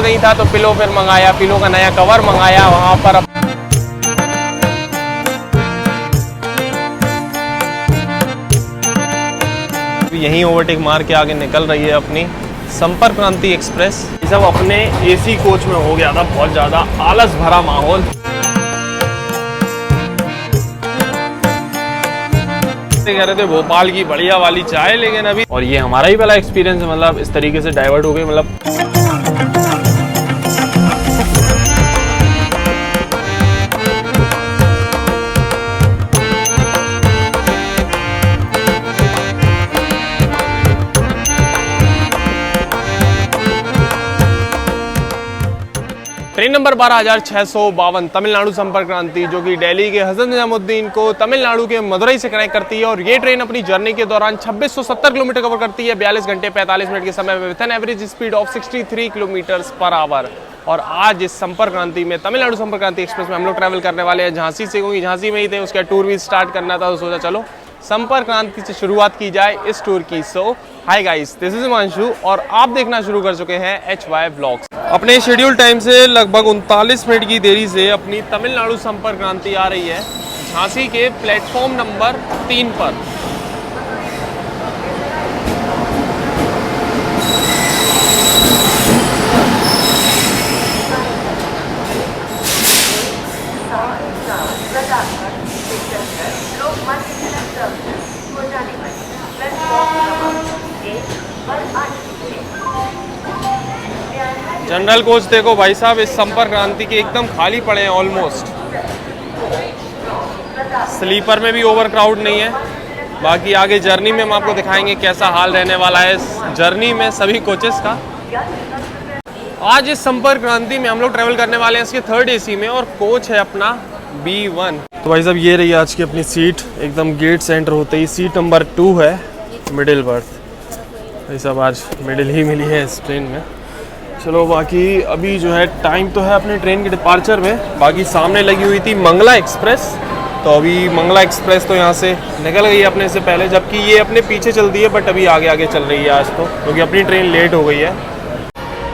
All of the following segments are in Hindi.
नहीं था तो पिलो फिर मंगाया, पिलो का नया कवर मंगाया वहाँ पर। यहीं ओवरटेक मार के आगे निकल रही है अपनी संपर्क क्रांति एक्सप्रेस। ये सब अपने एसी कोच में हो गया था बहुत ज़्यादा आलस भरा माहौल। कह रहे थे भोपाल की बढ़िया वाली चाय, लेकिन अभी और ये हमारा ही पहला एक्सपीरियंस है, मतलब इस तरीके से डाइवर्ट हो गई। मतलब ट्रेन नंबर 12,652 तमिलनाडु संपर्क क्रांति, जो कि दिल्ली के हजरत निजामुद्दीन को तमिलनाडु के मदुरई से कनेक्ट करती है। और ये ट्रेन अपनी जर्नी के दौरान 2670 किलोमीटर कवर करती है 42 घंटे 45 मिनट के समय में, with an average speed of 63 kilometres per hour. और आज इस संपर्क क्रांति में, तमिलनाडु संपर्क क्रांति एक्सप्रेस में हम लोग ट्रैवल करने वाले हैं झांसी से, क्योंकि झांसी में ही थे, उसका टूर भी स्टार्ट करना था, तो सोचा चलो संपर्क क्रांति से शुरुआत की जाए इस टूर की। So hi guys, this is Himanshu और आप देखना शुरू कर चुके हैं HY व्लॉग्स। अपने शेड्यूल टाइम से लगभग 39 मिनट की देरी से अपनी तमिलनाडु संपर्क क्रांति आ रही है झांसी के प्लेटफॉर्म नंबर 3 पर। जनरल कोच देखो भाई साहब, इस संपर्क क्रांति के एकदम खाली पड़े हैं ऑलमोस्ट। स्लीपर में भी ओवर क्राउड नहीं है। बाकी आगे जर्नी में हम आपको दिखाएंगे कैसा हाल रहने वाला है इस जर्नी में सभी कोचेस का। आज इस संपर्क क्रांति में हम लोग ट्रेवल करने वाले हैं इसके 3rd AC में, और कोच है अपना B1। तो भाई साहब ये रही आज की अपनी सीट, एकदम गेट से एंटर होते ही सीट नंबर 2 है, मिडिल बर्थ। भाई साहब आज मिडिल ही मिली है इस ट्रेन में। चलो बाकी अभी जो है टाइम तो है अपने ट्रेन के डिपार्चर में। बाकी सामने लगी हुई थी मंगला एक्सप्रेस, तो अभी मंगला एक्सप्रेस तो यहाँ से निकल गई है अपने से पहले, जबकि ये अपने पीछे चलती है, बट अभी आगे आगे चल रही है आज तो, क्योंकि अपनी ट्रेन लेट हो गई है।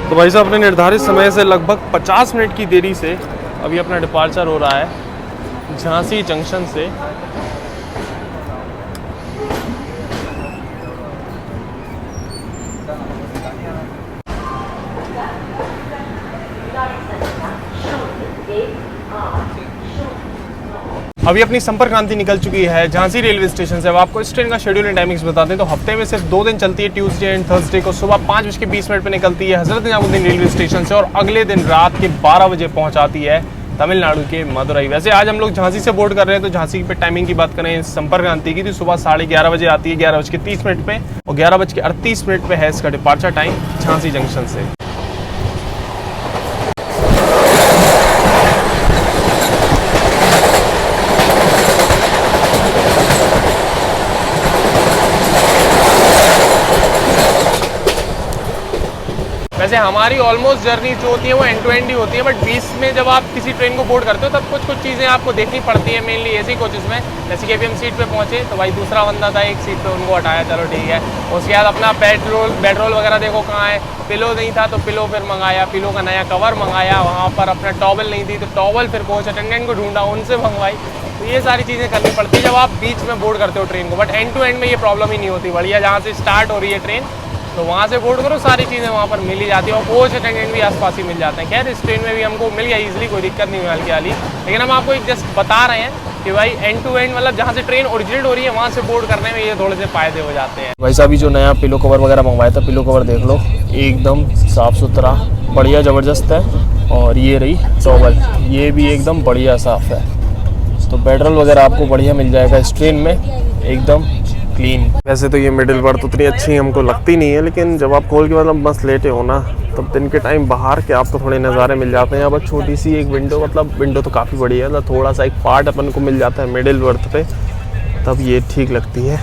तो भाई साहब अपने निर्धारित समय से लगभग 50 मिनट की देरी से अभी अपना डिपार्चर हो रहा है झांसी जंक्शन से। अभी अपनी संपर्क क्रांति निकल चुकी है झांसी रेलवे स्टेशन से। अब आपको इस ट्रेन का शेड्यूल एंड टाइमिंग्स बताते हैं। तो हफ्ते में सिर्फ 2 दिन चलती है, ट्यूसडे एंड थर्सडे को सुबह 5:20 पे निकलती है हजरत निजामुद्दीन रेलवे स्टेशन से, और अगले दिन रात के 12 बजे पहुंचाती है तमिलनाडु के मदुरई। वैसे आज हम लोग झांसी से बोर्ड कर रहे हैं, तो झांसी पे टाइमिंग की बात करें संपर्क क्रांति की, तो सुबह 11:30 बजे आती है 11:30 पे, और 11:38 पे है इसका डिपार्चर टाइम झांसी जंक्शन से। वैसे हमारी ऑलमोस्ट जर्नी जो होती है वो एंड टू एंड ही होती है, बट बीच में जब आप किसी ट्रेन को बोर्ड करते हो तब कुछ चीज़ें आपको देखनी पड़ती है, मेनली एसी कोचेस में। जैसे कि अभी हम सीट पे पहुंचे तो भाई दूसरा बंदा था एक सीट पे, उनको हटाया, चलो ठीक है। उसके बाद अपना बेडरोल वगैरह देखो कहाँ है। पिलो नहीं था तो पिलो फिर मंगाया, पिलो का नया कवर मंगाया वहाँ पर। अपना टॉवल नहीं थी तो टॉवल फिर कोच अटेंडेंट को ढूंढा, उनसे मंगवाई। तो ये सारी चीज़ें करनी पड़ती है जब आप बीच में बोर्ड करते हो ट्रेन को, बट एंड टू एंड में ये प्रॉब्लम ही नहीं होती। बढ़िया जहाँ से स्टार्ट हो रही है ट्रेन तो वहाँ से बोर्ड करो, सारी चीज़ें वहाँ पर मिल ही जाती है, और कोच अटेंडेंट भी आसपास ही मिल जाते हैं। खैर इस ट्रेन में भी हमको मिल गया ईजिली, कोई दिक्कत नहीं हुई हल्की वाली। लेकिन हम आपको एक जस्ट बता रहे हैं कि भाई एंड टू एंड मतलब जहाँ से ट्रेन ओरिजिनेट हो रही है वहाँ से बोर्ड करने में ये थोड़े से फायदे हो जाते हैं। भाई साहब जो नया पिलो कवर वगैरह मंगवाया था, पिलो कवर देख लो एकदम साफ़ सुथरा बढ़िया ज़बरदस्त है। और ये रही टॉवल, ये भी एकदम बढ़िया साफ़ है। तो पेट्रोल वगैरह आपको बढ़िया मिल जाएगा इस ट्रेन में, एकदम क्लीन। वैसे तो ये मिडिल बर्थ उतनी अच्छी हमको लगती नहीं है, लेकिन जब आप खोल के मतलब बस लेटे हो ना, तब दिन के टाइम बाहर के आपको थोड़े नज़ारे मिल जाते हैं। यहाँ पर छोटी सी एक विंडो, मतलब विंडो तो काफ़ी बड़ी है, मतलब थोड़ा सा एक पार्ट अपन को मिल जाता है मिडिल बर्थ पे, तब ये ठीक लगती है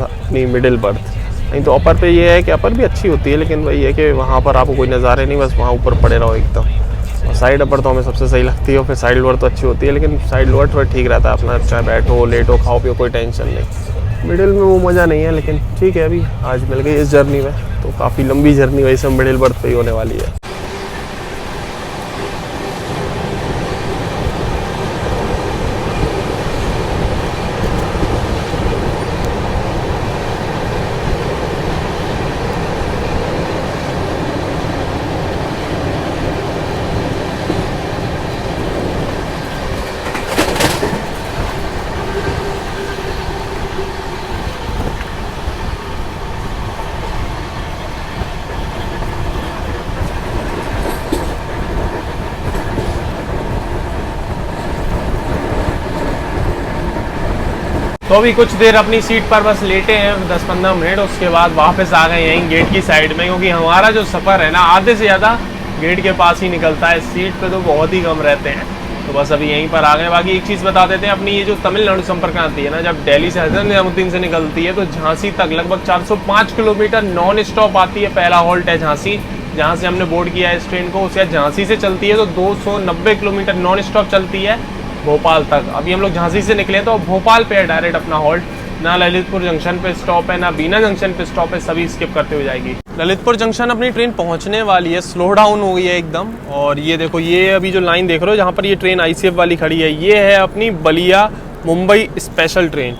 अपनी मिडिल बर्थ। नहीं तो अपर पे ये है कि अपर भी अच्छी होती है, लेकिन वही है कि वहाँ पर आपको कोई नज़ारे नहीं, बस वहाँ ऊपर पड़े रहो एकदम। और साइड अपर तो हमें सबसे सही लगती है, और फिर साइड लोअर तो अच्छी होती है, लेकिन साइड लोअर थोड़ा ठीक रहता है अपना, चाहे बैठो लेटो खाओ पियो कोई टेंशन नहीं। मिडिल में वो मज़ा नहीं है, लेकिन ठीक है अभी आज मिल गई इस जर्नी में, तो काफ़ी लंबी जर्नी वैसे मिडिल बर्थ पे ही होने वाली है। तो अभी कुछ देर अपनी सीट पर बस लेटे हैं 10-15 मिनट, उसके बाद वापस आ गए यहीं गेट की साइड में, क्योंकि हमारा जो सफ़र है ना आधे से ज़्यादा गेट के पास ही निकलता है, सीट पे तो बहुत ही कम रहते हैं। तो बस अभी यहीं पर आ गए। बाकी एक चीज़ बता देते हैं, अपनी ये जो तमिलनाडु संपर्क क्रांति है ना, जब दिल्ली से हज़रत निजामुद्दीन से निकलती है तो झांसी तक लगभग 405 किलोमीटर नॉन स्टॉप आती है। पहला हॉल्ट है झांसी, जहाँ से हमने बोर्ड किया है इस ट्रेन को। उसके बाद झांसी से चलती है तो 290 किलोमीटर नॉन स्टॉप चलती है भोपाल तक। अभी हम लोग झांसी से निकले तो भोपाल पे है डायरेक्ट अपना हॉल्ट, ना ललितपुर जंक्शन पे स्टॉप है ना बीना जंक्शन पे स्टॉप है, सभी स्किप करते हुए जाएगी। ललितपुर जंक्शन अपनी ट्रेन पहुंचने वाली है, स्लो डाउन हो गई है एकदम। और ये देखो, ये अभी जो लाइन देख रहे हो जहाँ पर ये ट्रेन ICF वाली खड़ी है, ये है अपनी बलिया मुंबई स्पेशल ट्रेन।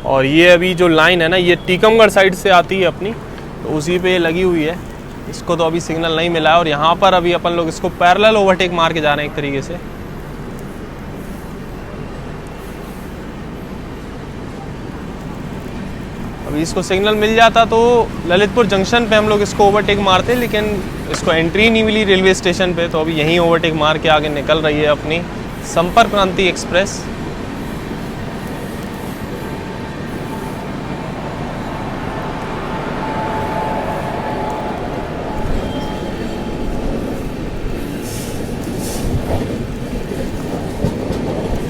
और ये अभी जो लाइन है ना, ये टीकमगढ़ साइड से आती है अपनी, तो उसी पे लगी हुई है। इसको तो अभी सिग्नल नहीं मिला है और यहाँ पर अभी अपन लोग इसको पैरेलल ओवरटेक मार के जा रहे हैं एक तरीके से। अभी इसको सिग्नल मिल जाता तो ललितपुर जंक्शन पे हम लोग इसको ओवरटेक मारते, लेकिन इसको एंट्री नहीं मिली रेलवे स्टेशन पे, तो अभी यहीं ओवरटेक मार के आगे निकल रही है अपनी संपर्क क्रांति एक्सप्रेस।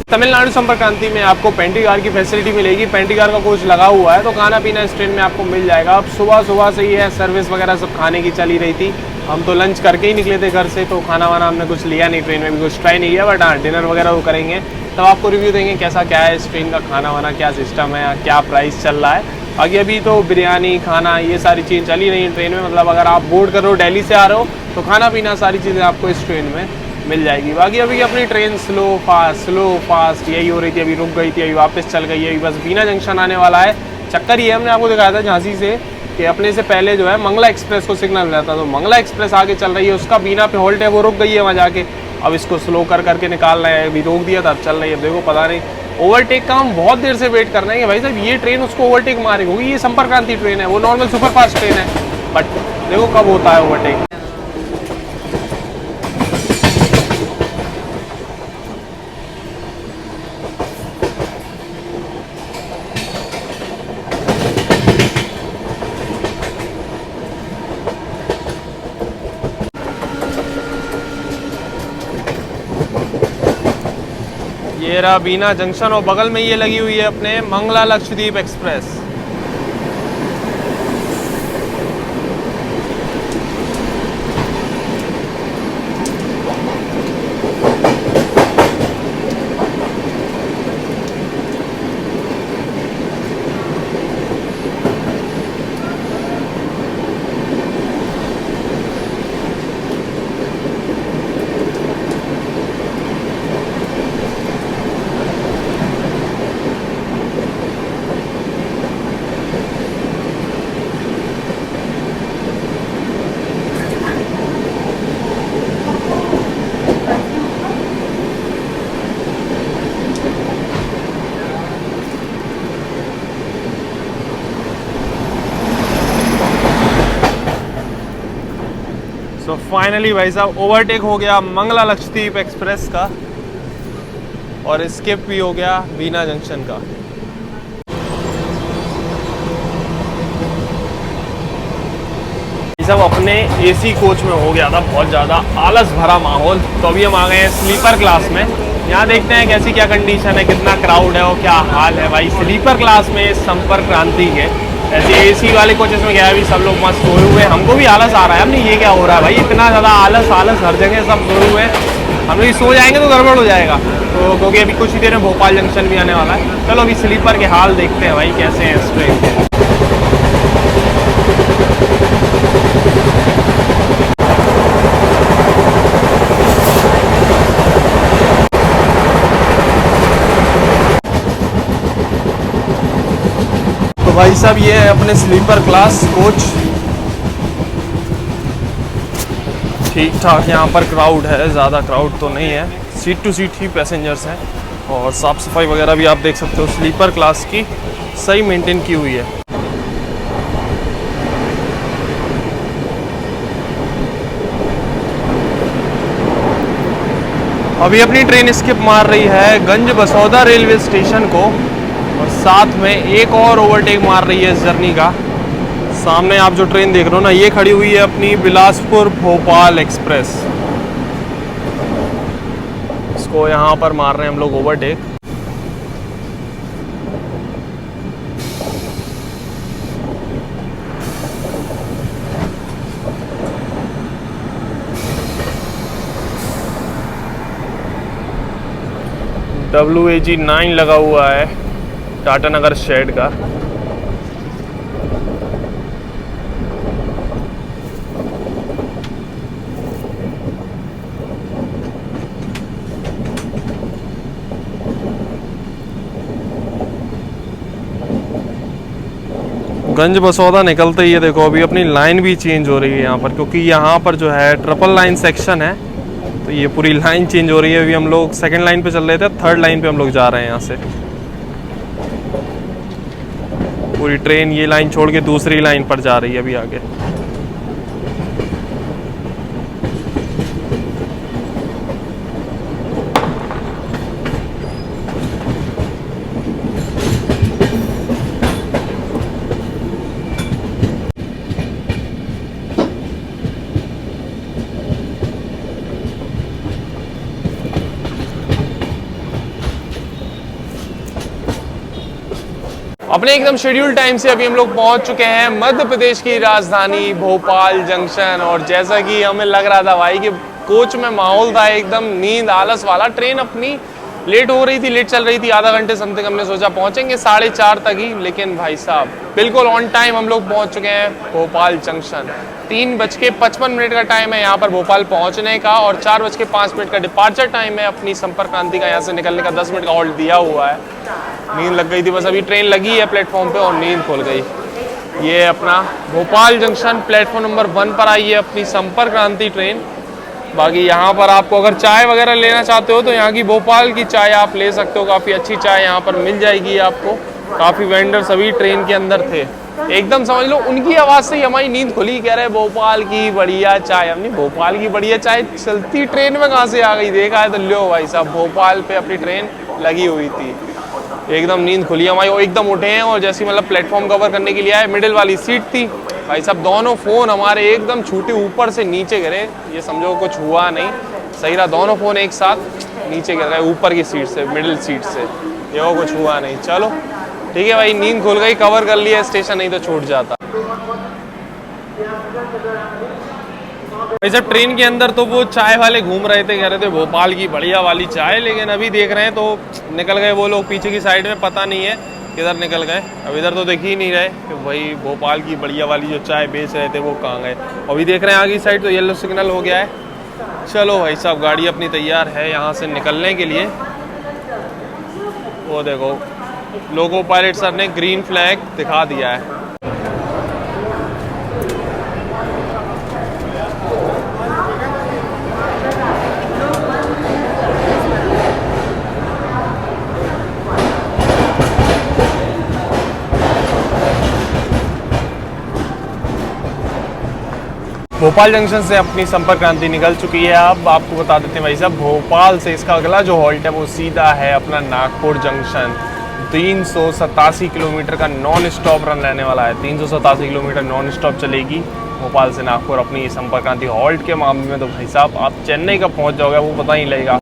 तमिलनाडु संपर्क क्रांति में आपको पेंट्री कार की फैसिलिटी मिलेगी। पेंट्री कार का कोच लगा हुआ है, तो खाना पीना इस ट्रेन में आपको मिल जाएगा। अब सुबह से ही है, सर्विस वगैरह सब खाने की चली रही थी। हम तो लंच करके ही निकले थे घर से, तो खाना वाना हमने कुछ लिया नहीं, ट्रेन में भी कुछ ट्राई नहीं किया। बट हाँ, डिनर वगैरह वो करेंगे, तब आपको रिव्यू देंगे कैसा क्या है इस ट्रेन का खाना वाना, क्या सिस्टम है, क्या प्राइस चल रहा है। आगे अभी तो बिरयानी खाना ये सारी चीज़ें चली रही हैं ट्रेन में। मतलब अगर आप बोर्ड कर रहे हो, दिल्ली से आ रहे हो, तो खाना पीना सारी चीज़ें आपको इस ट्रेन में मिल जाएगी। बाकी अभी अपनी ट्रेन स्लो फास्ट यही हो रही थी, अभी रुक गई थी, अभी वापस चल गई है। अभी बस बीना जंक्शन आने वाला है। चक्कर ये हमने आपको दिखाया था झांसी से कि अपने से पहले जो है मंगला एक्सप्रेस को सिग्नल मिला था, तो मंगला एक्सप्रेस आगे चल रही है, उसका बीना पे हॉल्ट है, वो रुक गई है वहाँ जाके। अब इसको स्लो करके निकाल रहे हैं, अभी रोक दिया था, अब चल रही है। अब देखो पता नहीं, ओवरटेक का हम बहुत देर से वेट कर रहे हैं कि भाई साहब ये ट्रेन उसको ओवरटेक मारेगी, क्योंकि ये संपर्क क्रांति ट्रेन है, वो नॉर्मल सुपरफास्ट ट्रेन है। बट देखो कब होता है ओवरटेक। ये रहा बीना जंक्शन और बगल में ये लगी हुई है अपने Mangala Lakshadweep express. So finally भाई साहब ओवरटेक हो गया मंगला लक्षद्वीप एक्सप्रेस का, और स्किप भी हो गया बीना जंक्शन का। सब अपने AC कोच में हो गया था बहुत ज़्यादा आलस भरा माहौल, तो अभी हम आ गए हैं स्लीपर क्लास में। यहाँ देखते हैं कैसी क्या कंडीशन है, कितना क्राउड है और क्या हाल है भाई स्लीपर क्लास में संपर्क क्रांति के। ऐसे AC वाले कोचेस में गया अभी सब लोग मस्त सोए हुए, हमको भी आलस आ रहा है। हमने ये क्या हो रहा है भाई, इतना ज़्यादा आलस हर जगह, सब सोए हुए हैं। हम लोग सो जाएंगे तो गड़बड़ हो जाएगा, तो क्योंकि अभी कुछ ही देर में भोपाल जंक्शन भी आने वाला है। चलो अभी स्लीपर के हाल देखते हैं भाई कैसे हैं इस ट्रेन के। भाई साहब ये है अपने स्लीपर क्लास कोच, ठीक ठाक यहाँ पर क्राउड है, ज़्यादा क्राउड तो नहीं है, सीट टू सीट ही पैसेंजर्स हैं और साफ़ सफाई वगैरह भी आप देख सकते हो स्लीपर क्लास की सही मेंटेन की हुई है। अभी अपनी ट्रेन स्किप मार रही है गंज बसौदा रेलवे स्टेशन को, और साथ में एक और ओवरटेक मार रही है इस जर्नी का। सामने आप जो ट्रेन देख रहे हो ना, ये खड़ी हुई है अपनी बिलासपुर भोपाल एक्सप्रेस। इसको यहाँ पर मार रहे हैं हम लोग ओवरटेक। WAG9 लगा हुआ है टाटा नगर शेड का। गंज बसौदा निकलते ही है देखो, अभी अपनी लाइन भी चेंज हो रही है यहाँ पर, क्योंकि यहाँ पर जो है ट्रिपल लाइन सेक्शन है, तो ये पूरी लाइन चेंज हो रही है। अभी हम लोग सेकंड लाइन पे चल रहे थे, थर्ड लाइन पे हम लोग जा रहे हैं यहाँ से। पूरी ट्रेन ये लाइन छोड़ के दूसरी लाइन पर जा रही है अभी आगे। अपने एकदम शेड्यूल टाइम से अभी हम लोग पहुंच चुके हैं मध्य प्रदेश की राजधानी भोपाल जंक्शन। और जैसा कि हमें लग रहा था भाई कि कोच में माहौल था एकदम नींद आलस वाला। ट्रेन अपनी लेट हो रही थी, लेट चल रही थी, आधा घंटे समथिंग हमने सोचा पहुंचेंगे 4:30 तक ही, लेकिन भाई साहब बिल्कुल ऑन टाइम हम लोग पहुंच चुके हैं भोपाल जंक्शन। 3:55 का टाइम है यहाँ पर भोपाल पहुंचने का, और 4:05 का डिपार्चर टाइम है अपनी संपर्क क्रांति का। यहाँ से निकलने का 10 मिनट का हॉल्ट दिया हुआ है। नींद लग गई थी बस, अभी ट्रेन लगी है प्लेटफॉर्म पे और नींद खुल गई। ये अपना भोपाल जंक्शन प्लेटफॉर्म नंबर 1 पर आई है अपनी संपर्क क्रांति ट्रेन। बाकी यहाँ पर आपको अगर चाय वगैरह लेना चाहते हो तो यहाँ की भोपाल की चाय आप ले सकते हो। काफ़ी अच्छी चाय यहाँ पर मिल जाएगी आपको। काफ़ी वेंडर सभी ट्रेन के अंदर थे। एकदम समझ लो उनकी आवाज़ से ही हमारी नींद खुली। कह रहे भोपाल की बढ़िया चाय। हमने भोपाल की बढ़िया चाय चलती ट्रेन में कहाँ से आ गई, देखा है तो लो भाई साहब भोपाल पे अपनी ट्रेन लगी हुई थी। एकदम नींद खुली हमारी, वो एकदम उठे हैं और जैसे मतलब प्लेटफॉर्म कवर करने के लिए आए, मिडिल वाली सीट थी भाई साहब। दोनों फ़ोन हमारे एकदम छूटे ऊपर से नीचे गिरे, ये समझो कुछ हुआ नहीं, सही रहा। दोनों फ़ोन एक साथ नीचे गिर गए ऊपर की सीट से, मिडिल सीट से, ये वो कुछ हुआ नहीं। चलो ठीक है भाई, नींद खुल गई, कवर कर लिया स्टेशन, नहीं तो छूट जाता। भाई साहब ट्रेन के अंदर तो वो चाय वाले घूम रहे थे, कह रहे थे भोपाल की बढ़िया वाली चाय, लेकिन अभी देख रहे हैं तो निकल गए वो लोग पीछे की साइड में, पता नहीं है किधर निकल गए। अब इधर तो देख ही नहीं रहे कि भाई भोपाल की बढ़िया वाली जो चाय बेच रहे थे वो कहाँ गए। अभी देख रहे हैं आगे साइड तो येलो सिग्नल हो गया है। चलो भाई साहब गाड़ी अपनी तैयार है यहाँ से निकलने के लिए। वो देखो लोगो पायलट सर ने ग्रीन फ्लैग दिखा दिया है। भोपाल जंक्शन से अपनी संपर्क क्रांति निकल चुकी है। अब आपको बता देते हैं भाई साहब भोपाल से इसका अगला जो हॉल्ट है वो सीधा है अपना नागपुर जंक्शन। 387 किलोमीटर का नॉन स्टॉप रन रहने वाला है। 387 किलोमीटर नॉन स्टॉप चलेगी भोपाल से नागपुर अपनी संपर्क क्रांति। हॉल्ट के मामले में तो भाई साहब आप चेन्नई कब पहुंच जाओगे वो पता ही लगेगा।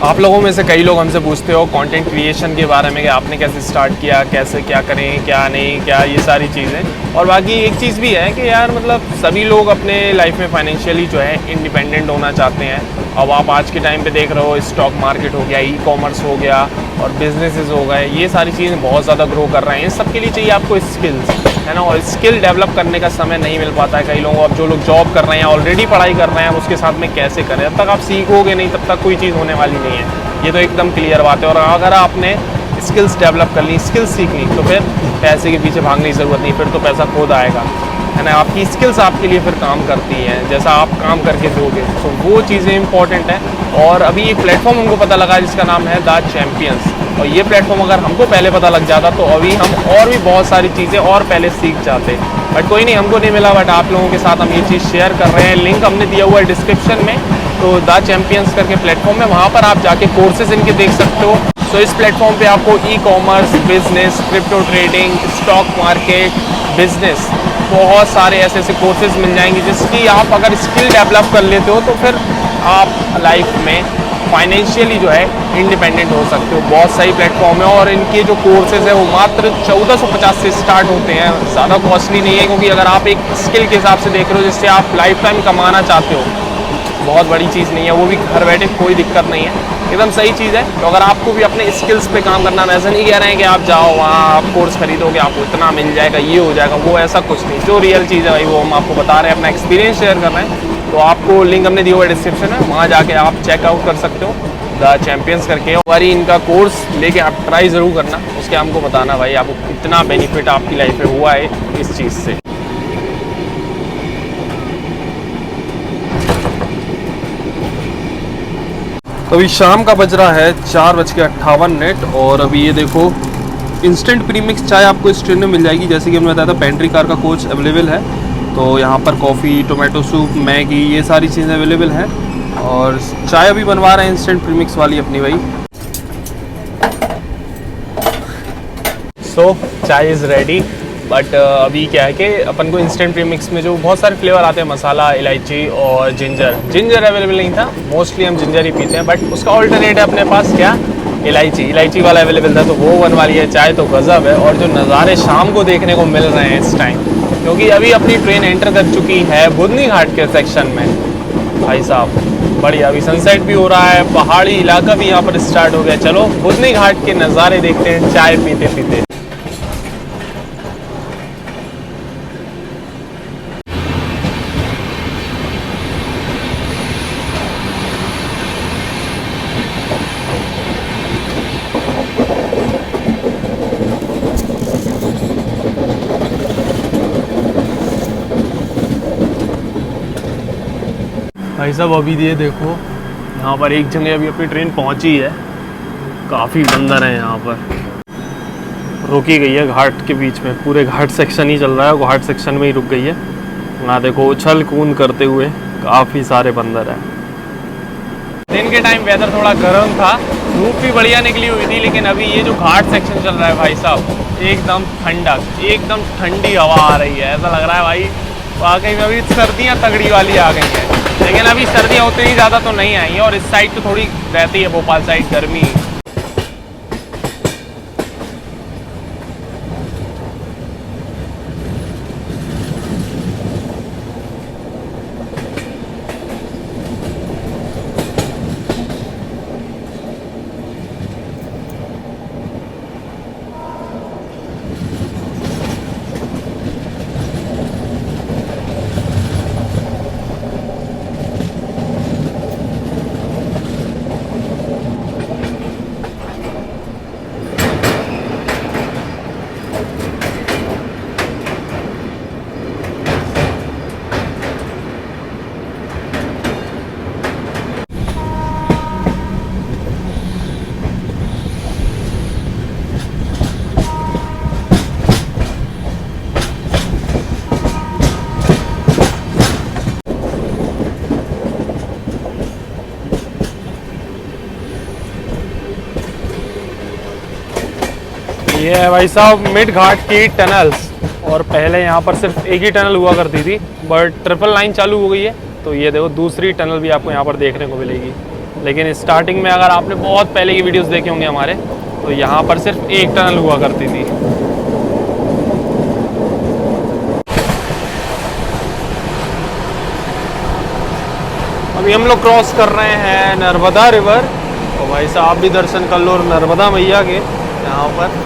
आप लोगों में से कई लोग हमसे पूछते हो कंटेंट क्रिएशन के बारे में कि आपने कैसे स्टार्ट किया, कैसे क्या करें, क्या नहीं, क्या ये सारी चीज़ें। और बाकी एक चीज़ भी है कि यार मतलब सभी लोग अपने लाइफ में फाइनेंशियली जो है इंडिपेंडेंट होना चाहते हैं। अब आप आज के टाइम पे देख रहे हो स्टॉक मार्केट हो गया, ई-कॉमर्स हो गया और बिजनेसेस हो गए, ये सारी चीज़ें बहुत ज़्यादा ग्रो कर रहे हैं। इन सब के लिए चाहिए आपको स्किल्स, है ना। और स्किल डेवलप करने का समय नहीं मिल पाता है कई लोगों को। अब जो लोग जॉब कर रहे हैं, ऑलरेडी पढ़ाई कर रहे हैं, उसके साथ में कैसे करें। जब तक आप सीखोगे नहीं तब तक कोई चीज़ होने वाली नहीं है, ये तो एकदम क्लियर बात है। और अगर आपने स्किल्स डेवलप कर ली, स्किल्स सीख ली, तो फिर पैसे के पीछे भागने की ज़रूरत नहीं, फिर तो पैसा खुद आएगा। है ना, आपकी स्किल्स आपके लिए फिर काम करती हैं, जैसा आप काम करके दोगे, तो वो चीज़ें इंपॉर्टेंट हैं। और अभी एक प्लेटफॉर्म हमको पता लगा जिसका नाम है द चैम्पियंस, और ये प्लेटफॉर्म अगर हमको पहले पता लग जाता तो अभी हम और भी बहुत सारी चीज़ें और पहले सीख जाते, बट कोई नहीं, हमको नहीं मिला, बट आप लोगों के साथ हम ये चीज़ शेयर कर रहे हैं। लिंक हमने दिया हुआ है डिस्क्रिप्शन में, तो द चैम्पियंस करके प्लेटफॉर्म है, वहाँ पर आप जाके कोर्सेज इनके देख सकते हो। तो इस प्लेटफॉर्म पे आपको e commerce, business, crypto trading, stock market, business, बहुत सारे ऐसे ऐसे कोर्सेज मिल जाएंगे जिसकी आप अगर स्किल डेवलप कर लेते हो तो फिर आप लाइफ में फाइनेंशियली जो है इंडिपेंडेंट हो सकते हो। बहुत सही प्लेटफॉर्म है, और इनके जो कोर्सेज है वो मात्र 1450 से स्टार्ट होते हैं, ज़्यादा कॉस्टली नहीं है, क्योंकि अगर आप एक स्किल के हिसाब से देख रहे हो जिससे आप लाइफ टाइम कमाना चाहते हो, बहुत बड़ी चीज़ नहीं है, वो भी घर बैठे, कोई दिक्कत नहीं है, एकदम सही चीज़ है। तो अगर आपको भी अपने स्किल्स पे काम करना, ऐसा नहीं कह रहे हैं कि आप जाओ वहाँ आप कोर्स खरीदोगे आपको इतना मिल जाएगा, ये हो जाएगा, वो ऐसा कुछ नहीं। जो रियल चीज़ है भाई वो हम आपको बता रहे हैं, अपना एक्सपीरियंस शेयर कर रहे हैं। तो आपको लिंक हमने दिया हुआ है डिस्क्रिप्शन में, वहाँ जाके आप चेकआउट कर सकते हो द चैम्पियंस करके। हमारी इनका कोर्स लेके आप ट्राई ज़रूर करना, उसके हमको बताना भाई आपको कितना बेनिफिट आपकी लाइफ में हुआ है इस चीज़ से। तो अभी शाम का बज रहा है 4:58, और अभी ये देखो इंस्टेंट प्रीमिक्स चाय आपको इस ट्रेन में मिल जाएगी। जैसे कि हमने बताया था पेंट्री कार का कोच अवेलेबल है, तो यहाँ पर कॉफ़ी, टोमेटो सूप, मैगी, ये सारी चीज़ें अवेलेबल हैं। और चाय अभी बनवा रहे हैं इंस्टेंट प्रीमिक्स वाली अपनी भाई। सो चाय इज़ रेडी, बट अभी क्या है कि अपन को इंस्टेंट प्रीमिक्स में जो बहुत सारे फ्लेवर आते हैं, मसाला, इलायची और जिंजर अवेलेबल नहीं था, मोस्टली हम जिंजर ही पीते हैं, बट उसका ऑल्टरनेट है अपने पास क्या, इलायची वाला अवेलेबल था, तो वो बनवा लिया। चाय तो गज़ब है, और जो नज़ारे शाम को देखने को मिल रहे हैं इस टाइम, क्योंकि अभी अपनी ट्रेन एंटर कर चुकी है बुधनी घाट के सेक्शन में भाई साहब, बढ़िया। अभी सनसेट भी हो रहा है, पहाड़ी इलाका भी यहाँ पर स्टार्ट हो गया। चलो बुधनी घाट के नज़ारे देखते हैं चाय पीते पीते। भाई साहब अभी ये देखो यहाँ पर एक जगह अभी अपनी ट्रेन पहुँची है, काफ़ी बंदर हैं यहाँ पर, रुकी गई है घाट के बीच में, पूरे घाट सेक्शन ही चल रहा है, घाट सेक्शन में ही रुक गई है। यहाँ देखो उछल कूद करते हुए काफ़ी सारे बंदर हैं। दिन के टाइम वेदर थोड़ा गर्म था, धूप भी बढ़िया निकली हुई थी, लेकिन अभी ये जो घाट सेक्शन चल रहा है भाई साहब, एकदम ठंडक, एकदम ठंडी हवा आ रही है। ऐसा लग रहा है भाई वाकई में अभी सर्दियाँ तगड़ी वाली आ गई हैं, लेकिन अभी सर्दियाँ उतनी ज़्यादा तो नहीं आई हैं, और इस साइड तो थोड़ी रहती है भोपाल साइड गर्मी। ये है भाई साहब मिड घाट की टनल्स, और पहले यहाँ पर सिर्फ एक ही टनल हुआ करती थी, बट 999 चालू हो गई है, तो ये देखो दूसरी टनल भी आपको यहाँ पर देखने को मिलेगी। लेकिन स्टार्टिंग में अगर आपने बहुत पहले की वीडियोस देखे होंगे हमारे, तो यहाँ पर सिर्फ एक टनल हुआ करती थी। अभी हम लोग क्रॉस कर रहे हैं नर्मदा रिवर, तो भाई साहब आप भी दर्शन कर लो नर्मदा मैया के यहाँ पर।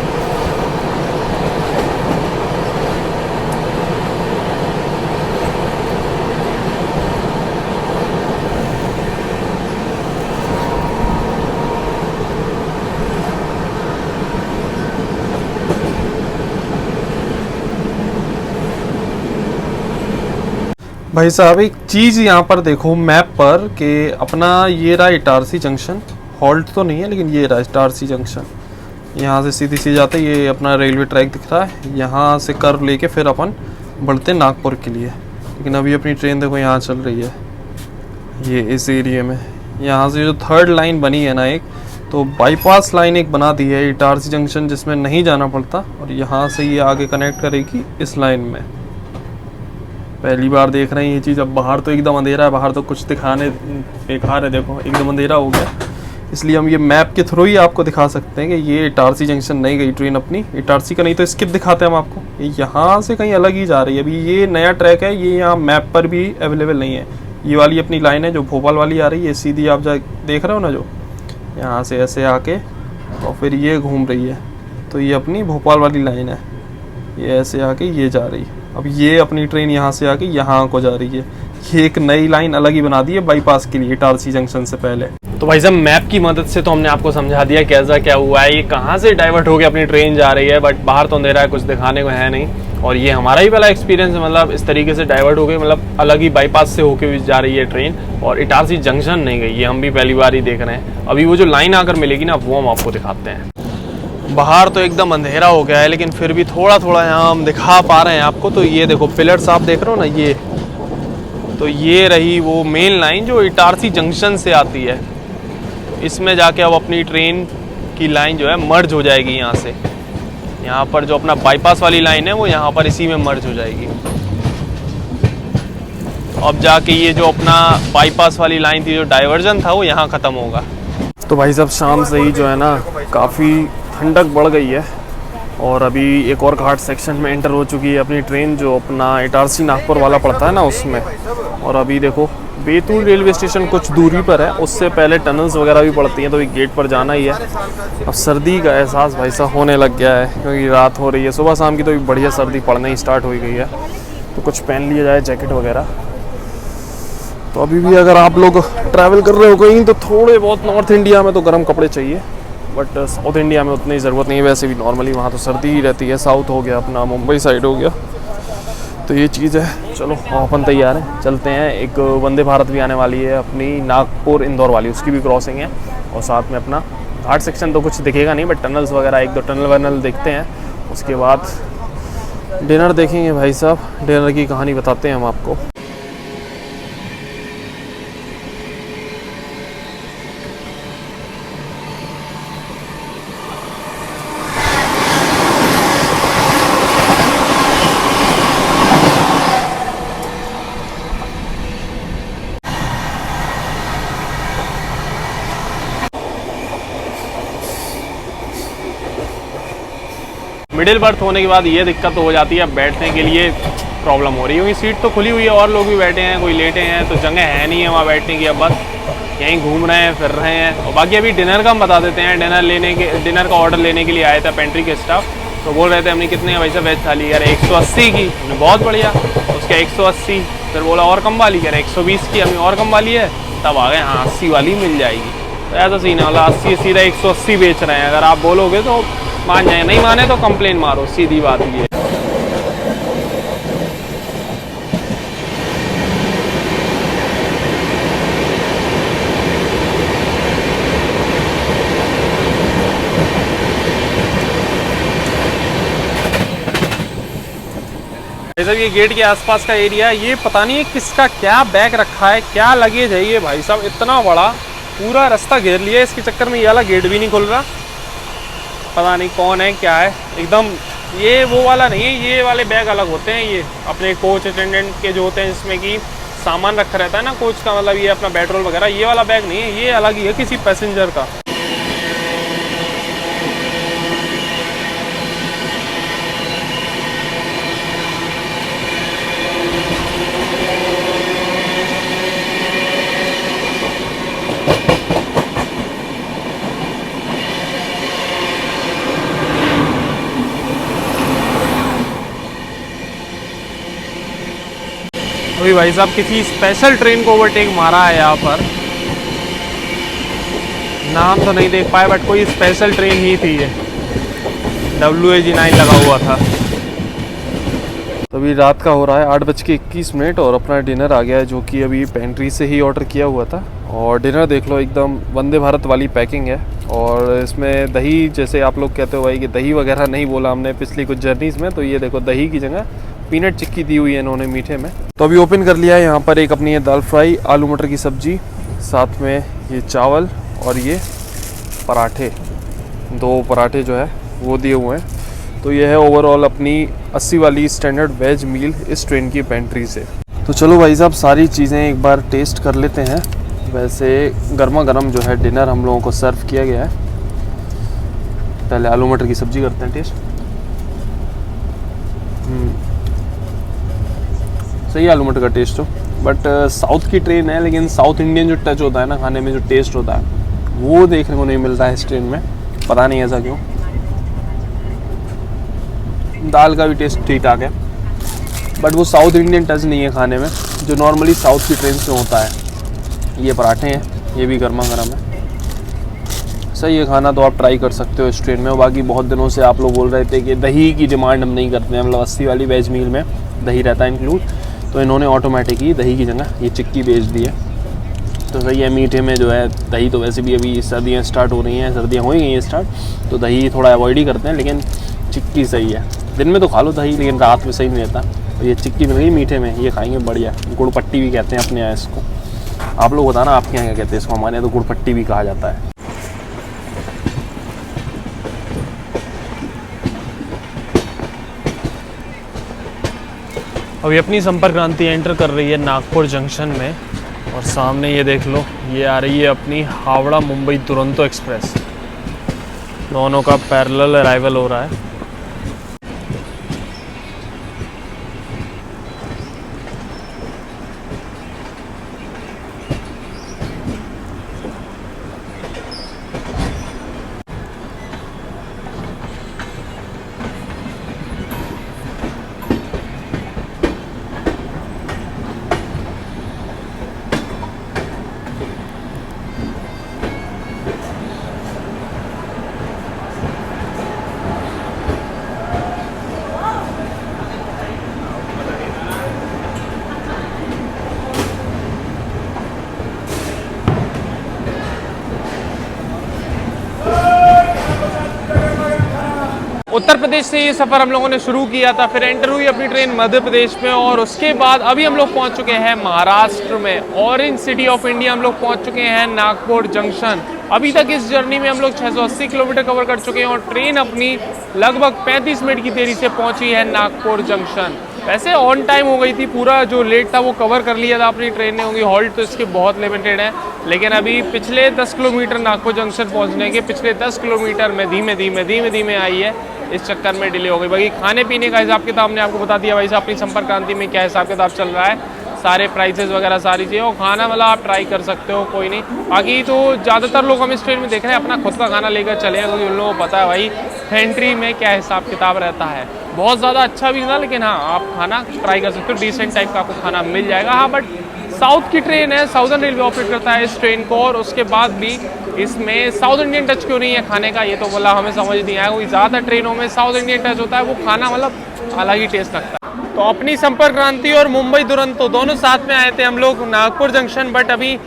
भाई साहब एक चीज़ यहाँ पर देखो मैप पर कि अपना ये रहा इटारसी जंक्शन, हॉल्ट तो नहीं है लेकिन ये रहा इटारसी जंक्शन। यहाँ से सीधी सी जाते ये अपना रेलवे ट्रैक दिख रहा है, यहाँ से कर्व लेके फिर अपन बढ़ते नागपुर के लिए। लेकिन अभी अपनी ट्रेन देखो यहाँ चल रही है ये इस एरिए में। यहाँ से जो थर्ड लाइन बनी है ना एक, तो बाईपास लाइन एक बना दी है इटारसी जंक्शन जिसमें नहीं जाना पड़ता, और यहाँ से ये आगे कनेक्ट करेगी इस लाइन में। पहली बार देख रहे हैं ये चीज़। अब बाहर तो एकदम अंधेरा है, बाहर तो कुछ दिखाने बेकार है, देखो एकदम अंधेरा हो गया। इसलिए हम ये मैप के थ्रू ही आपको दिखा सकते हैं कि ये इटारसी जंक्शन नहीं गई ट्रेन अपनी। इटारसी का नहीं तो स्किप दिखाते हैं हम आपको, ये यहाँ से कहीं अलग ही जा रही है। अभी ये नया ट्रैक है, ये यहाँ मैप पर भी अवेलेबल नहीं है। ये वाली अपनी लाइन है जो भोपाल वाली आ रही है, सीधी आप जा देख रहे हो ना, जो यहाँ से ऐसे आके और फिर ये घूम रही है, तो ये अपनी भोपाल वाली लाइन है। ये ऐसे आके ये जा रही है। अब ये अपनी ट्रेन यहाँ से आके यहाँ को जा रही है। ये एक नई लाइन अलग ही बना दी है बाईपास के लिए इटारसी जंक्शन से पहले। तो भाई साहब मैप की मदद से तो हमने आपको समझा दिया कैसा क्या हुआ है, ये कहाँ से डाइवर्ट होकर अपनी ट्रेन जा रही है, बट बाहर तो अंधेरा है, कुछ दिखाने को है नहीं। और ये हमारा ही पहला एक्सपीरियंस है, मतलब इस तरीके से डाइवर्ट हो गई, मतलब अलग ही बाईपास से होके जा रही है ट्रेन, और इटारसी जंक्शन नहीं गई। ये हम भी पहली बार ही देख रहे हैं। अभी वो जो लाइन आकर मिलेगी ना, वो हम आपको दिखाते हैं। बाहर तो एकदम अंधेरा हो गया है, लेकिन फिर भी थोड़ा थोड़ा यहाँ हम दिखा पा रहे हैं आपको। तो ये देखो पिलर्स आप देख रहे हो ना, ये तो ये रही वो मेन लाइन जो इटारसी जंक्शन से आती है। इसमें जाके अब अपनी ट्रेन की लाइन जो है मर्ज हो जाएगी यहाँ से। यहाँ पर जो अपना बाईपास वाली लाइन है वो यहाँ पर इसी में मर्ज हो जाएगी। अब जाके ये जो अपना बाईपास वाली लाइन थी, जो डाइवर्जन था, वो यहाँ ख़त्म होगा। तो भाई साहब शाम से ही जो है ना काफ़ी ठंडक बढ़ गई है, और अभी एक और घाट सेक्शन में एंटर हो चुकी है अपनी ट्रेन, जो अपना इटारसी नागपुर वाला पड़ता है ना उसमें। और अभी देखो बैतूल रेलवे स्टेशन कुछ दूरी पर है, उससे पहले टनल्स वगैरह भी पड़ती हैं, तो एक गेट पर जाना ही है। अब सर्दी का एहसास भाई साहब होने लग गया है, क्योंकि रात हो रही है। सुबह शाम की तो बढ़िया सर्दी पड़ना ही स्टार्ट हो गई है, तो कुछ पहन लिया जाए जैकेट वगैरह। तो अभी भी अगर आप लोग ट्रैवल कर रहे हो कहीं, तो थोड़े बहुत नॉर्थ इंडिया में तो गर्म कपड़े चाहिए, बट साउथ इंडिया में उतनी ज़रूरत नहीं है। वैसे भी नॉर्मली वहाँ तो सर्दी ही रहती है। साउथ हो गया अपना, मुंबई साइड हो गया, तो ये चीज़ है। चलो अपन तैयार हैं, चलते हैं। एक वंदे भारत भी आने वाली है अपनी नागपुर इंदौर वाली, उसकी भी क्रॉसिंग है। और साथ में अपना घाट सेक्शन तो कुछ दिखेगा नहीं, बट टनल्स वगैरह एक दो टनल वनल देखते हैं। उसके बाद डिनर देखेंगे भाई साहब, डिनर की कहानी बताते हैं हम आपको। मिडिल बर्थ होने के बाद ये दिक्कत तो हो जाती है, बैठने के लिए प्रॉब्लम हो रही है, क्योंकि सीट तो खुली हुई है और लोग भी बैठे हैं, कोई लेटे हैं, तो जगह है नहीं है वहाँ बैठने की। अब बस यहीं घूम रहे हैं, फिर रहे हैं। और बाकी अभी डिनर का हम बता देते हैं। डिनर का ऑर्डर लेने के लिए आया था पेंट्री के स्टाफ, तो बोल रहे थे हमने कितने है वैसे वेज थाली, यार 180 की। हमने बहुत बढ़िया, उसके 180। फिर बोला और कम वाली, कह रहे 120 की। हमें और कम वाली है, तब आ गए हाँ 80 वाली मिल जाएगी। तो ऐसा सीन है, वाला 80 सीधा 180 बेच रहे हैं। अगर आप बोलोगे तो मान जाए, नहीं माने तो कंप्लेन मारो, सीधी बात ये है। जैसे ये गेट के आसपास का एरिया, ये पता नहीं है किसका क्या बैग रखा है, क्या लगेज है ये भाई साहब। इतना बड़ा पूरा रास्ता घेर लिया, इसके चक्कर में ये वाला गेट भी नहीं खुल रहा। पता नहीं कौन है क्या है एकदम। ये वो वाला नहीं है, ये वाले बैग अलग होते हैं। ये अपने कोच अटेंडेंट के जो होते हैं, जिसमें कि सामान रखा रहता है ना कोच का, मतलब ये अपना पेट्रोल वगैरह, ये वाला बैग नहीं है, ये अलग ही है किसी पैसेंजर का। अभी भाई साहब किसी स्पेशल ट्रेन को ओवरटेक मारा है यहाँ पर, नाम तो नहीं देख पाए, बट कोई स्पेशल ट्रेन ही थी ये, WAG 9 लगा हुआ था। तो अभी रात का हो रहा है 8:21 और अपना डिनर आ गया है, जो कि अभी पेंट्री से ही ऑर्डर किया हुआ था। और डिनर देख लो, एकदम वंदे भारत वाली पैकिंग है। और इसमें दही, जैसे आप लोग कहते हो भाई कि दही वगैरह नहीं बोला हमने पिछली कुछ जर्नीज़ में, तो ये देखो दही की जगह पीनट चिक्की दी हुई है इन्होंने मीठे में। तो अभी ओपन कर लिया है यहाँ पर एक अपनी ये दाल फ्राई, आलू मटर की सब्जी, साथ में ये चावल और ये पराठे, 2 पराठे जो है वो दिए हुए हैं। तो ये है ओवरऑल अपनी 80 वाली स्टैंडर्ड वेज मील इस ट्रेन की पेंट्री से। तो चलो भाई साहब सारी चीज़ें एक बार टेस्ट कर लेते हैं। वैसे गर्मा गर्म जो है डिनर हम लोगों को सर्व किया गया है। पहले आलू मटर की सब्जी करते हैं टेस्ट। सही आलू मटर का टेस्ट हो, बट साउथ की ट्रेन है, लेकिन साउथ इंडियन जो टच होता है ना खाने में, जो टेस्ट होता है वो देखने को नहीं मिलता है इस ट्रेन में, पता नहीं ऐसा क्यों। दाल का भी टेस्ट ठीक ठाक है, बट वो साउथ इंडियन टच नहीं है खाने में जो नॉर्मली साउथ की ट्रेन से होता है। ये पराठे हैं, ये भी गर्मा गर्म है। सही है खाना, तो आप ट्राई कर सकते हो इस ट्रेन में। और बाकी बहुत दिनों से आप लोग बोल रहे थे कि दही की डिमांड हम नहीं करते हैं, मतलब 80 वाली वेज मील में दही रहता है इंक्लूड, तो इन्होंने ऑटोमेटिक ही दही की जगह ये चिक्की बेच दी है। तो सही है, मीठे में जो है दही तो वैसे भी अभी सर्दियाँ स्टार्ट हो रही हैं, सर्दियाँ हो ही गई हैं स्टार्ट, तो दही थोड़ा अवॉइड ही करते हैं, लेकिन चिक्की सही है। दिन में तो खा लो दही, लेकिन रात में सही नहीं रहता। और ये चिक्की मिल गई मीठे में, ये खाएंगे बढ़िया। गुड़ पट्टी भी कहते हैं अपने यहाँ इसको। आप लोग बताना आपके यहाँ क्या कहते हैं इसको, हमारे यहाँ तो गुड़ पट्टी भी कहा जाता है। अभी अपनी संपर्क क्रांति एंटर कर रही है नागपुर जंक्शन में, और सामने ये देख लो, ये आ रही है अपनी हावड़ा मुंबई दुरंतो एक्सप्रेस। दोनों का पैरेलल अराइवल हो रहा है। उत्तर प्रदेश से ये सफ़र हम लोगों ने शुरू किया था, फिर एंटर हुई अपनी ट्रेन मध्य प्रदेश में, और उसके बाद अभी हम लोग पहुंच चुके हैं महाराष्ट्र में, ऑरेंज सिटी ऑफ इंडिया हम लोग पहुंच चुके हैं नागपुर जंक्शन। अभी तक इस जर्नी में हम लोग 680 किलोमीटर कवर कर चुके हैं, और ट्रेन अपनी लगभग 35 मिनट की देरी से पहुंची है नागपुर जंक्शन। वैसे ऑन टाइम हो गई थी, पूरा जो लेट था वो कवर कर लिया था अपनी ट्रेन ने, होंगी हॉल्ट तो इसके बहुत लिमिटेड है, लेकिन अभी पिछले 10 किलोमीटर नागपुर जंक्शन पहुंचने के पिछले 10 किलोमीटर में धीमे धीमे आई है, इस चक्कर में डिले हो गई। बाकी खाने पीने का हिसाब किताब हमने आपको बता दिया भाई साहब, अपनी संपर्क क्रांति में क्या हिसाब किताब चल रहा है, सारे प्राइसेस वगैरह सारी चीज़ें, और खाना वाला आप ट्राई कर सकते हो, कोई नहीं। बाकी तो ज़्यादातर लोग हम इस ट्रेन में देख रहे हैं अपना खुद का खाना लेकर चले हैं, क्योंकि उन लोगों को पता है भाई पेंट्री में क्या हिसाब किताब रहता है। बहुत ज़्यादा अच्छा भी ना, लेकिन हाँ आप खाना ट्राई कर सकते हो, डिसेंट टाइप का आपको खाना मिल जाएगा। हाँ बट साउथ की ट्रेन है, साउदर्न रेलवे ऑपरेट करता है इस ट्रेन को, और उसके बाद भी इसमें साउथ इंडियन टच क्यों नहीं है खाने का, ये तो बोला हमें समझ नहीं आया। कोई ज़्यादा ट्रेनों में साउथ इंडियन टच होता है, वो खाना मतलब अलग ही टेस्ट लगता है। तो अपनी संपर्क क्रांति और मुंबई दुरंतो दोनों साथ में आए थे हम लोग नागपुर जंक्शन, बट अभी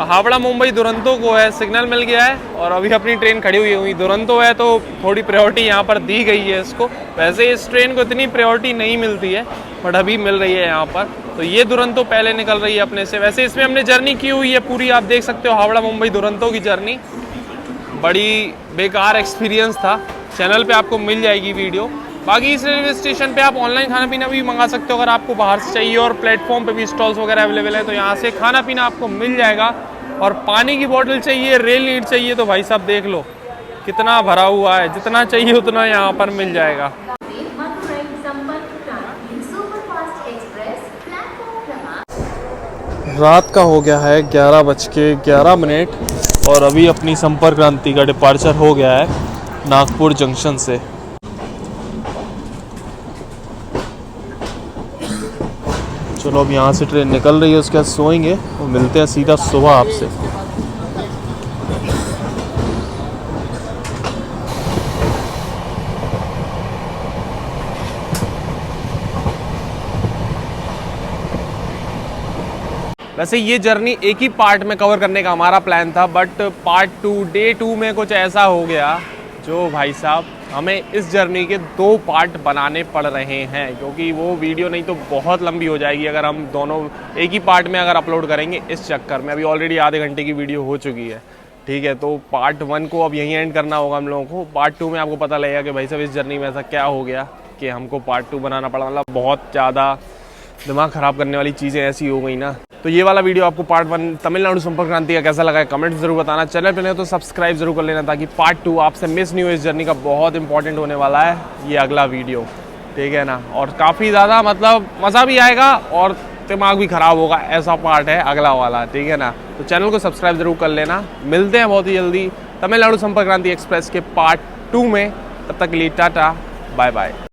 हावड़ा मुंबई दुरंतो को है सिग्नल मिल गया है, और अभी अपनी ट्रेन खड़ी हुई दुरंतो है, तो थोड़ी प्रायोरिटी यहाँ पर दी गई है इसको। वैसे इस ट्रेन को इतनी प्रायोरिटी नहीं मिलती है, बट अभी मिल रही है यहाँ पर। तो ये दुरंतो पहले निकल रही है अपने से। वैसे इसमें हमने जर्नी की हुई है पूरी, आप देख सकते हो हावड़ा मुंबई दुरंतो की जर्नी। बड़ी बेकार एक्सपीरियंस था, चैनल पे आपको मिल जाएगी वीडियो। बाकी इस रेलवे स्टेशन पे आप ऑनलाइन खाना पीना भी मंगा सकते हो अगर आपको बाहर से चाहिए, और प्लेटफॉर्म पे भी स्टॉल्स वगैरह अवेलेबल है, तो यहाँ से खाना पीना आपको मिल जाएगा। और पानी की बोतल चाहिए, रेल नीड चाहिए, तो भाई साहब देख लो कितना भरा हुआ है, जितना चाहिए उतना यहाँ पर मिल जाएगा। रात का हो गया है 11:11 और अभी अपनी संपर्क क्रांति का डिपार्चर हो गया है नागपुर जंक्शन से। चलो अब यहाँ से ट्रेन निकल रही है, उसके बाद सोएंगे और मिलते हैं सीधा सुबह आपसे। वैसे ये जर्नी एक ही पार्ट में कवर करने का हमारा प्लान था, बट पार्ट 2 डे 2 में कुछ ऐसा हो गया जो भाई साहब हमें इस जर्नी के 2 पार्ट बनाने पड़ रहे हैं, क्योंकि वो वीडियो नहीं तो बहुत लंबी हो जाएगी अगर हम दोनों एक ही पार्ट में अगर अपलोड करेंगे। इस चक्कर में अभी ऑलरेडी आधे घंटे की वीडियो हो चुकी है, ठीक है। तो पार्ट 1 को अब यहीं एंड करना होगा हम लोगों को। पार्ट 2 में आपको पता लगेगा कि भाई साहब इस जर्नी में ऐसा क्या हो गया कि हमको पार्ट 2 बनाना पड़ा। मतलब बहुत ज़्यादा दिमाग ख़राब करने वाली चीज़ें ऐसी हो गई ना। तो ये वाला वीडियो आपको पार्ट 1 तमिलनाडु संपर्क क्रांति का कैसा लगा है कमेंट जरूर बताना। चैनल पे नहीं तो सब्सक्राइब जरूर कर लेना ताकि पार्ट 2 आपसे मिस नहीं हो इस जर्नी का। बहुत इंपॉर्टेंट होने वाला है ये अगला वीडियो, ठीक है ना। और काफ़ी ज़्यादा मतलब मज़ा भी आएगा और दिमाग भी ख़राब होगा, ऐसा पार्ट है अगला वाला, ठीक है ना। तो चैनल को सब्सक्राइब जरूर कर लेना। मिलते हैं बहुत ही जल्दी तमिलनाडु संपर्क क्रांति एक्सप्रेस के पार्ट 2 में। तब तक के लिए टाटा बाय बाय।